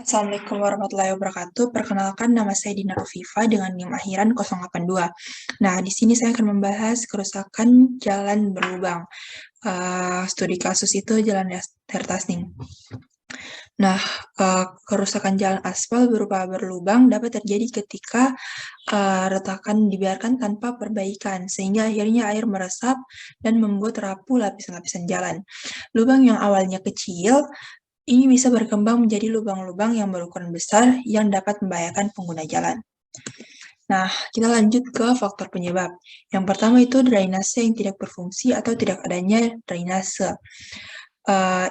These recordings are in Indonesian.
Assalamualaikum warahmatullahi wabarakatuh. Perkenalkan, nama saya Dina Rofifa dengan NIM akhiran 082. Nah, di sini saya akan membahas kerusakan jalan berlubang. Studi kasus itu jalan Dertasning. Nah, kerusakan jalan aspal berupa berlubang dapat terjadi ketika retakan dibiarkan tanpa perbaikan, sehingga akhirnya air meresap dan membuat rapuh lapisan-lapisan jalan. Lubang yang awalnya kecil ini bisa berkembang menjadi lubang-lubang yang berukuran besar yang dapat membahayakan pengguna jalan. Nah, kita lanjut ke faktor penyebab. Yang pertama itu drainase yang tidak berfungsi atau tidak adanya drainase.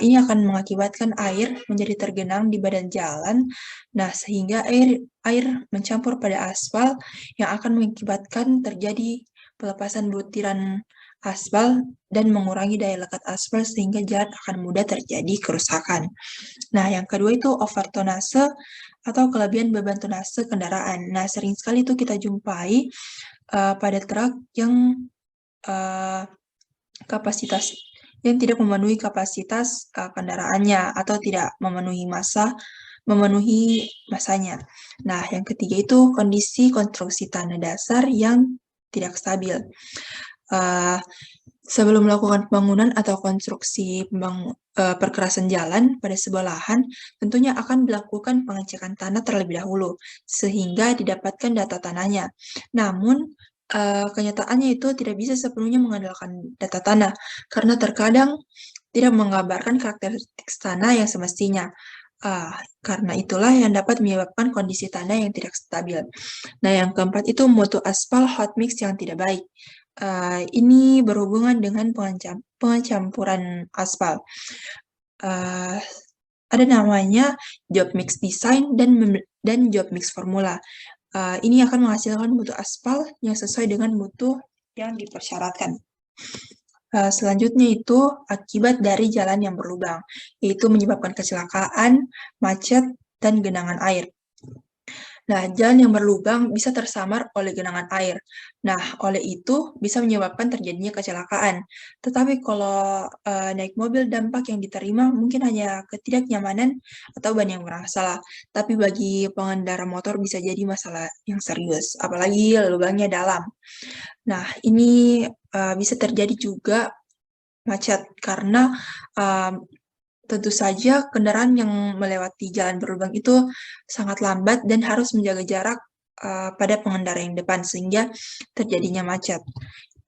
Ini akan mengakibatkan air menjadi tergenang di badan jalan, nah sehingga air mencampur pada aspal yang akan mengakibatkan terjadi pelepasan butiran aspal dan mengurangi daya lekat aspal sehingga jalan akan mudah terjadi kerusakan. Nah, yang kedua itu overtonase atau kelebihan beban tonase kendaraan. Nah, sering sekali itu kita jumpai pada truk yang kapasitas yang tidak memenuhi kapasitas kendaraannya atau tidak memenuhi masanya. Nah, yang ketiga itu kondisi konstruksi tanah dasar yang tidak stabil. Sebelum melakukan pembangunan atau konstruksi perkerasan jalan pada sebuah lahan, tentunya akan dilakukan pengecekan tanah terlebih dahulu, sehingga didapatkan data tanahnya. Namun, kenyataannya itu tidak bisa sepenuhnya mengandalkan data tanah, karena terkadang tidak menggambarkan karakteristik tanah yang semestinya. Karena itulah yang dapat menyebabkan kondisi tanah yang tidak stabil. Nah, yang keempat itu mutu aspal hot mix yang tidak baik. Ini berhubungan dengan pencampuran aspal. Ada namanya job mix design dan job mix formula. Ini akan menghasilkan mutu aspal yang sesuai dengan mutu yang dipersyaratkan. Selanjutnya itu akibat dari jalan yang berlubang, yaitu menyebabkan kecelakaan, macet, dan genangan air. Nah, jalan yang berlubang bisa tersamar oleh genangan air. Nah, oleh itu bisa menyebabkan terjadinya kecelakaan. Tetapi kalau naik mobil, dampak yang diterima mungkin hanya ketidaknyamanan atau ban yang bermasalah. Tapi bagi pengendara motor bisa jadi masalah yang serius, apalagi lubangnya dalam. Nah, ini bisa terjadi juga macet karena tentu saja kendaraan yang melewati jalan berlubang itu sangat lambat dan harus menjaga jarak pada pengendara yang depan sehingga terjadinya macet.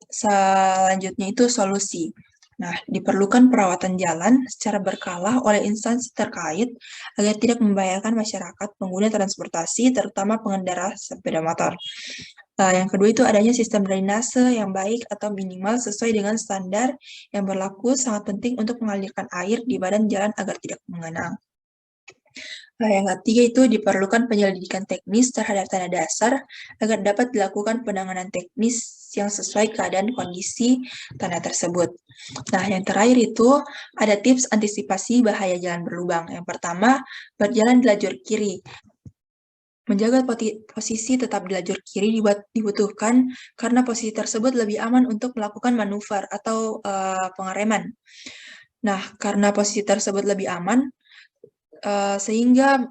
Selanjutnya itu solusi. Nah, diperlukan perawatan jalan secara berkala oleh instansi terkait agar tidak membahayakan masyarakat pengguna transportasi, terutama pengendara sepeda motor. Yang kedua itu adanya sistem drainase yang baik atau minimal sesuai dengan standar yang berlaku sangat penting untuk mengalirkan air di badan jalan agar tidak menggenang. Yang ketiga itu diperlukan penyelidikan teknis terhadap tanah dasar agar dapat dilakukan penanganan teknis yang sesuai keadaan kondisi tanah tersebut. Nah, yang terakhir itu ada tips antisipasi bahaya jalan berlubang. Yang pertama, berjalan di lajur kiri. Menjaga posisi tetap di lajur kiri dibutuhkan karena posisi tersebut lebih aman untuk melakukan manuver atau pengereman. Nah, karena posisi tersebut lebih aman, sehingga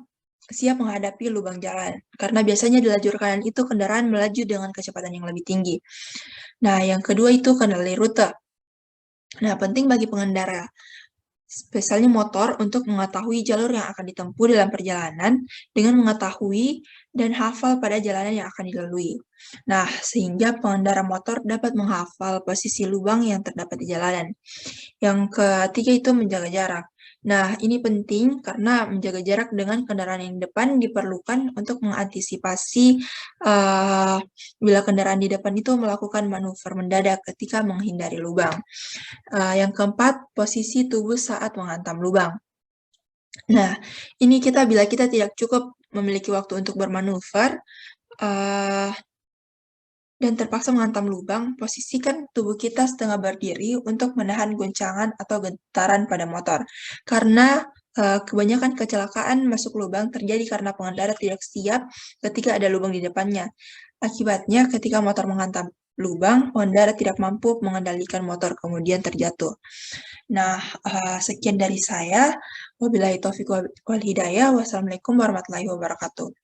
siap menghadapi lubang jalan. Karena biasanya di lajur kanan itu kendaraan melaju dengan kecepatan yang lebih tinggi. Nah, yang kedua itu kenali rute. Nah, penting bagi pengendara, spesialnya motor, untuk mengetahui jalur yang akan ditempuh dalam perjalanan dengan mengetahui dan hafal pada jalanan yang akan dilalui. Nah, sehingga pengendara motor dapat menghafal posisi lubang yang terdapat di jalanan. Yang ketiga itu menjaga jarak. Nah, ini penting karena menjaga jarak dengan kendaraan yang depan diperlukan untuk mengantisipasi bila kendaraan di depan itu melakukan manuver mendadak ketika menghindari lubang. Yang keempat, posisi tubuh saat menghantam lubang. Nah, ini bila kita tidak cukup memiliki waktu untuk bermanuver, dan terpaksa menghantam lubang, posisikan tubuh kita setengah berdiri untuk menahan guncangan atau getaran pada motor. Karena kebanyakan kecelakaan masuk lubang terjadi karena pengendara tidak siap ketika ada lubang di depannya. Akibatnya, ketika motor menghantam lubang, pengendara tidak mampu mengendalikan motor kemudian terjatuh. Nah, sekian dari saya. Wabillahi taufiq wal hidayah. Wassalamualaikum warahmatullahi wabarakatuh.